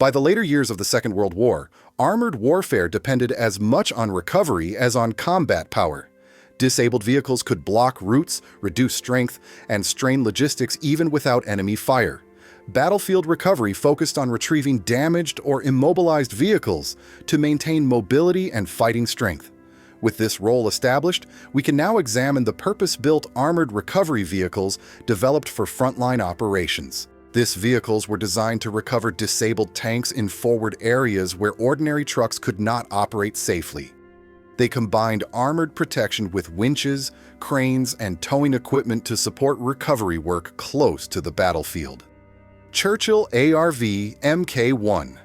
By the later years of the Second World War, armored warfare depended as much on recovery as on combat power. Disabled vehicles could block routes, reduce strength, and strain logistics even without enemy fire. Battlefield recovery focused on retrieving damaged or immobilized vehicles to maintain mobility and fighting strength. With this role established, we can now examine the purpose-built armored recovery vehicles developed for frontline operations. These vehicles were designed to recover disabled tanks in forward areas where ordinary trucks could not operate safely. They combined armored protection with winches, cranes, and towing equipment to support recovery work close to the battlefield. Churchill ARV Mk1.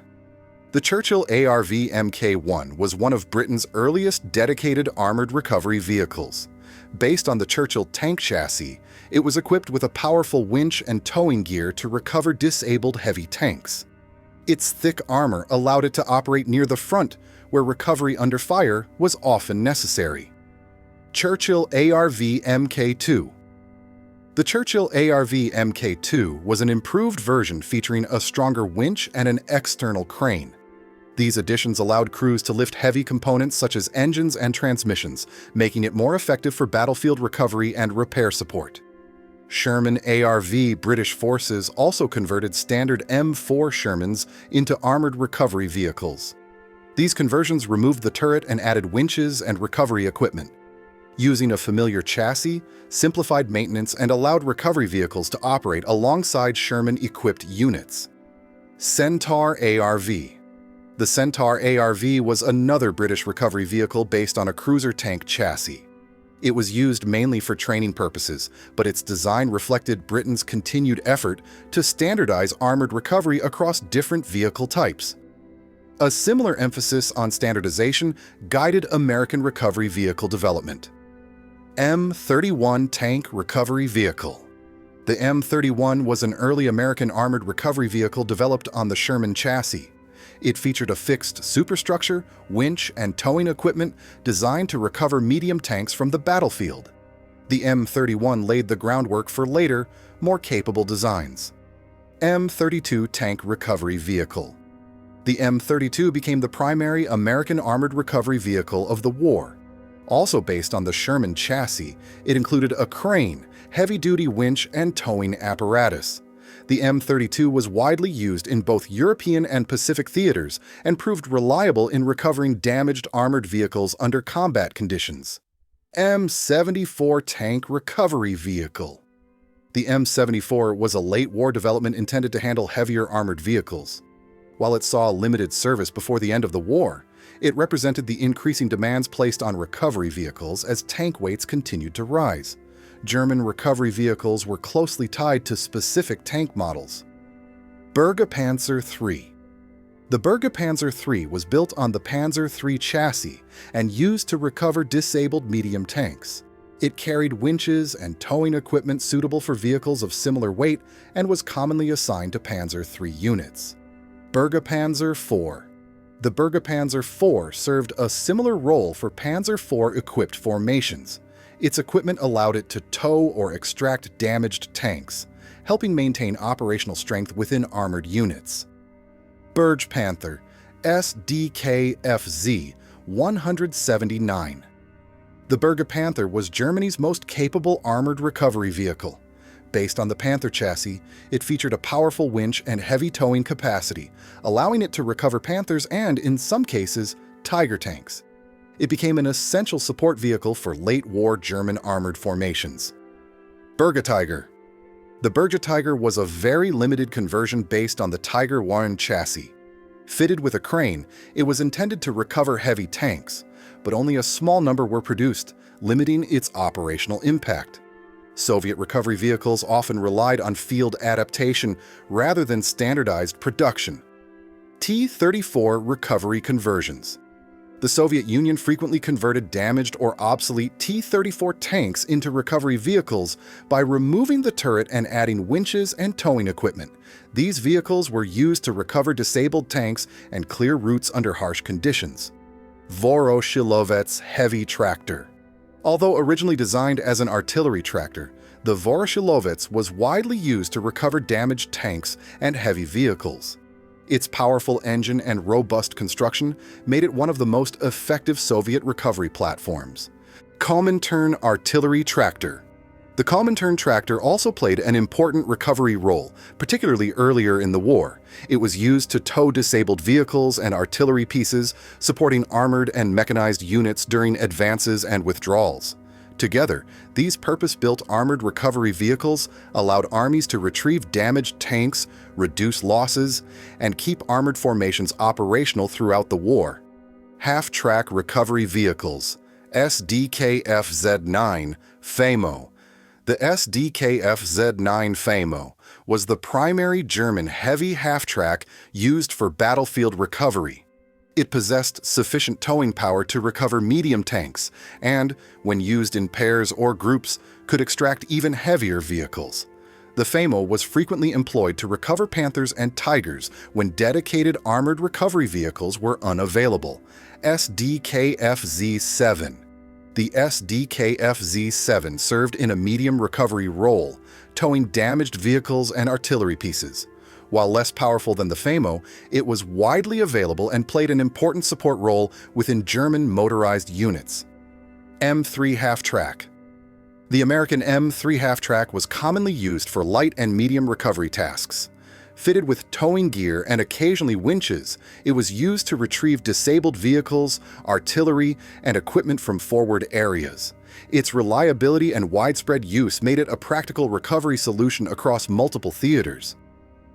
The Churchill ARV Mk1 was one of Britain's earliest dedicated armored recovery vehicles. Based on the Churchill tank chassis, it was equipped with a powerful winch and towing gear to recover disabled heavy tanks. Its thick armor allowed it to operate near the front, where recovery under fire was often necessary. Churchill ARV Mk2. The Churchill ARV Mk2 was an improved version featuring a stronger winch and an external crane. These additions allowed crews to lift heavy components such as engines and transmissions, making it more effective for battlefield recovery and repair support. Sherman ARV British forces also converted standard M4 Shermans into armored recovery vehicles. These conversions removed the turret and added winches and recovery equipment. Using a familiar chassis, simplified maintenance, and allowed recovery vehicles to operate alongside Sherman-equipped units. Centaur ARV. The Centaur ARV was another British recovery vehicle based on a cruiser tank chassis. It was used mainly for training purposes, but its design reflected Britain's continued effort to standardize armored recovery across different vehicle types. A similar emphasis on standardization guided American recovery vehicle development. M31 Tank Recovery Vehicle. The M31 was an early American armored recovery vehicle developed on the Sherman chassis. It featured a fixed superstructure, winch, and towing equipment designed to recover medium tanks from the battlefield. The M31 laid the groundwork for later, more capable designs. M32 Tank Recovery Vehicle. The M32 became the primary American armored recovery vehicle of the war. Also based on the Sherman chassis, it included a crane, heavy-duty winch, and towing apparatus. The M32 was widely used in both European and Pacific theaters and proved reliable in recovering damaged armored vehicles under combat conditions. M74 Tank Recovery Vehicle. The M74 was a late-war development intended to handle heavier armored vehicles. While it saw limited service before the end of the war, it represented the increasing demands placed on recovery vehicles as tank weights continued to rise. German recovery vehicles were closely tied to specific tank models. Bergepanzer III. The Bergepanzer III was built on the Panzer III chassis and used to recover disabled medium tanks. It carried winches and towing equipment suitable for vehicles of similar weight and was commonly assigned to Panzer III units. Bergepanzer IV. The Bergepanzer IV served a similar role for Panzer IV-equipped formations. Its equipment allowed it to tow or extract damaged tanks, helping maintain operational strength within armored units. Bergpanther, sd.kfz 179. The Bergepanther was Germany's most capable armored recovery vehicle. Based on the Panther chassis, it featured a powerful winch and heavy towing capacity, allowing it to recover Panthers and, in some cases, Tiger tanks. It became an essential support vehicle for late-war German armored formations. Bergetiger. The Bergetiger was a very limited conversion based on the Tiger I chassis. Fitted with a crane, it was intended to recover heavy tanks, but only a small number were produced, limiting its operational impact. Soviet recovery vehicles often relied on field adaptation rather than standardized production. T-34 recovery conversions. The Soviet Union frequently converted damaged or obsolete T-34 tanks into recovery vehicles by removing the turret and adding winches and towing equipment. These vehicles were used to recover disabled tanks and clear routes under harsh conditions. Voroshilovets heavy tractor. Although originally designed as an artillery tractor, the Voroshilovets was widely used to recover damaged tanks and heavy vehicles. Its powerful engine and robust construction made it one of the most effective Soviet recovery platforms. Comintern Artillery Tractor. The Comintern tractor also played an important recovery role, particularly earlier in the war. It was used to tow disabled vehicles and artillery pieces, supporting armored and mechanized units during advances and withdrawals. Together, these purpose-built armored recovery vehicles allowed armies to retrieve damaged tanks, reduce losses, and keep armored formations operational throughout the war. Half-track recovery vehicles, sd.kfz-9, FAMO. The sd.kfz-9 FAMO was the primary German heavy half-track used for battlefield recovery. It possessed sufficient towing power to recover medium tanks and, when used in pairs or groups, could extract even heavier vehicles. The FAMO was frequently employed to recover Panthers and Tigers when dedicated armored recovery vehicles were unavailable. sd.kfz-7. The sd.kfz-7 served in a medium recovery role, towing damaged vehicles and artillery pieces. While less powerful than the FAMO, it was widely available and played an important support role within German motorized units. M3 half-track. The American M3 half-track was commonly used for light and medium recovery tasks. Fitted with towing gear and occasionally winches, it was used to retrieve disabled vehicles, artillery, and equipment from forward areas. Its reliability and widespread use made it a practical recovery solution across multiple theaters.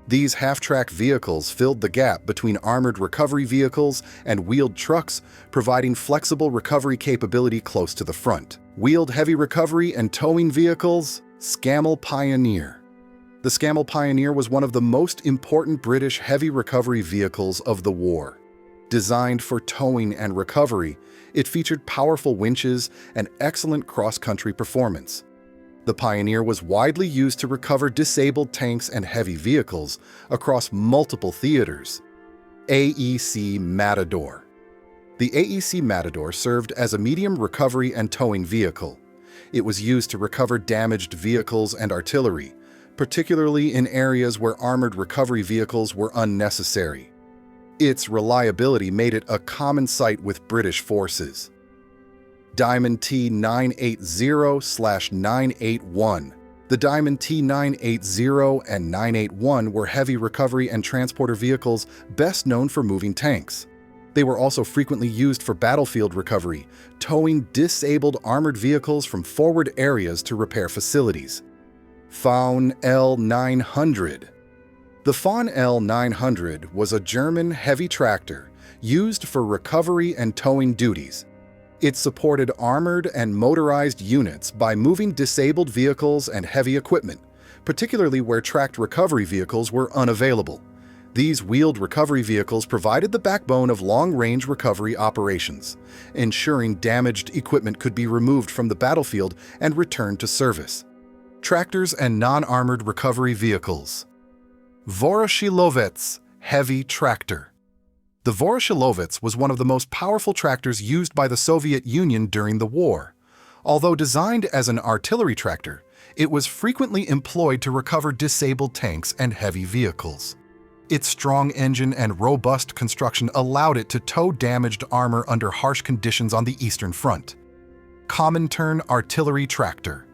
These half-track vehicles filled the gap between armored recovery vehicles and wheeled trucks, providing flexible recovery capability close to the front. Wheeled heavy recovery and towing vehicles, Scammell Pioneer. The Scammell Pioneer was one of the most important British heavy recovery vehicles of the war. Designed for towing and recovery, it featured powerful winches and excellent cross-country performance. The Pioneer was widely used to recover disabled tanks and heavy vehicles across multiple theaters. AEC Matador. The AEC Matador served as a medium recovery and towing vehicle. It was used to recover damaged vehicles and artillery, particularly in areas where armored recovery vehicles were unnecessary. Its reliability made it a common sight with British forces. Diamond T980/981. The Diamond T980 and 981 were heavy recovery and transporter vehicles best known for moving tanks. They were also frequently used for battlefield recovery, towing disabled armored vehicles from forward areas to repair facilities. Faun L900. The Faun L900 was a German heavy tractor used for recovery and towing duties. It supported armored and motorized units by moving disabled vehicles and heavy equipment, particularly where tracked recovery vehicles were unavailable. These wheeled recovery vehicles provided the backbone of long-range recovery operations, ensuring damaged equipment could be removed from the battlefield and returned to service. Tractors and non-armored recovery vehicles. Voroshilovets heavy tractor. The Voroshilovets was one of the most powerful tractors used by the Soviet Union during the war. Although designed as an artillery tractor, it was frequently employed to recover disabled tanks and heavy vehicles. Its strong engine and robust construction allowed it to tow damaged armor under harsh conditions on the Eastern Front. Comintern artillery tractor.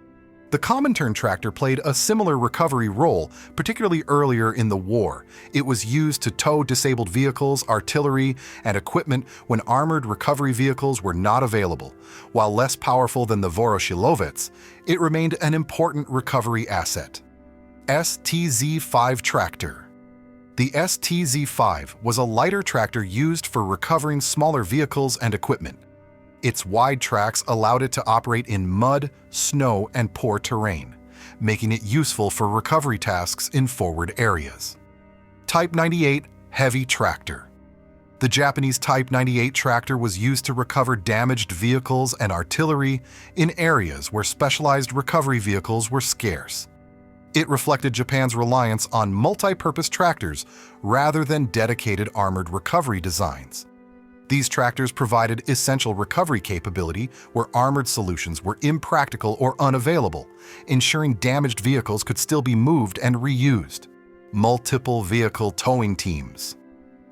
The Comintern tractor played a similar recovery role, particularly earlier in the war. It was used to tow disabled vehicles, artillery, and equipment when armored recovery vehicles were not available. While less powerful than the Voroshilovets, it remained an important recovery asset. STZ-5 tractor. The STZ-5 was a lighter tractor used for recovering smaller vehicles and equipment. Its wide tracks allowed it to operate in mud, snow, and poor terrain, making it useful for recovery tasks in forward areas. Type 98 heavy tractor. The Japanese Type 98 tractor was used to recover damaged vehicles and artillery in areas where specialized recovery vehicles were scarce. It reflected Japan's reliance on multi-purpose tractors rather than dedicated armored recovery designs. These tractors provided essential recovery capability where armored solutions were impractical or unavailable, ensuring damaged vehicles could still be moved and reused. Multiple vehicle towing teams.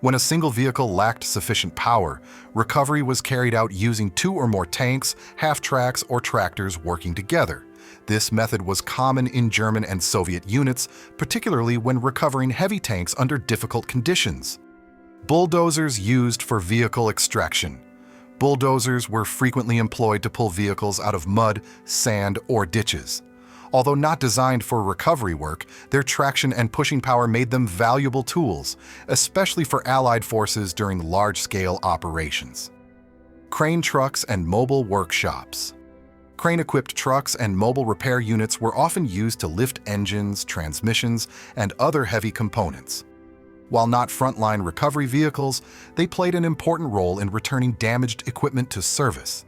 When a single vehicle lacked sufficient power, recovery was carried out using 2 or more tanks, half-tracks, or tractors working together. This method was common in German and Soviet units, particularly when recovering heavy tanks under difficult conditions. Bulldozers used for vehicle extraction. Bulldozers were frequently employed to pull vehicles out of mud, sand, or ditches. Although not designed for recovery work, their traction and pushing power made them valuable tools, especially for Allied forces during large-scale operations. Crane trucks and mobile workshops. Crane-equipped trucks and mobile repair units were often used to lift engines, transmissions, and other heavy components. While not frontline recovery vehicles, they played an important role in returning damaged equipment to service.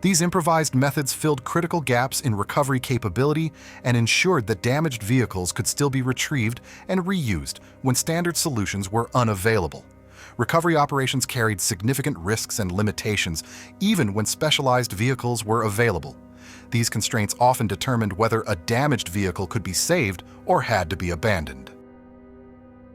These improvised methods filled critical gaps in recovery capability and ensured that damaged vehicles could still be retrieved and reused when standard solutions were unavailable. Recovery operations carried significant risks and limitations, even when specialized vehicles were available. These constraints often determined whether a damaged vehicle could be saved or had to be abandoned.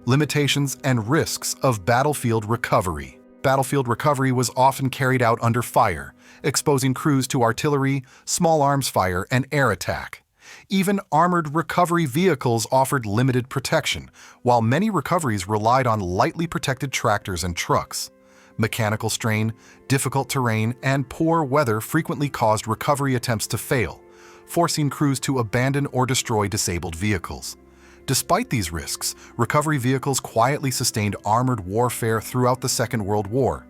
Limitations and risks of battlefield recovery. Battlefield recovery was often carried out under fire, exposing crews to artillery, small arms fire, and air attack. Even armored recovery vehicles offered limited protection, while many recoveries relied on lightly protected tractors and trucks. Mechanical strain, difficult terrain, and poor weather frequently caused recovery attempts to fail, forcing crews to abandon or destroy disabled vehicles. Despite these risks, recovery vehicles quietly sustained armored warfare throughout the Second World War.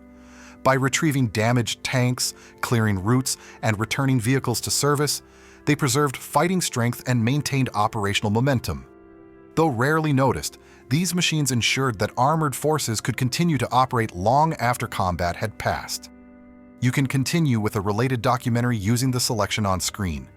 By retrieving damaged tanks, clearing routes, and returning vehicles to service, they preserved fighting strength and maintained operational momentum. Though rarely noticed, these machines ensured that armored forces could continue to operate long after combat had passed. You can continue with a related documentary using the selection on screen.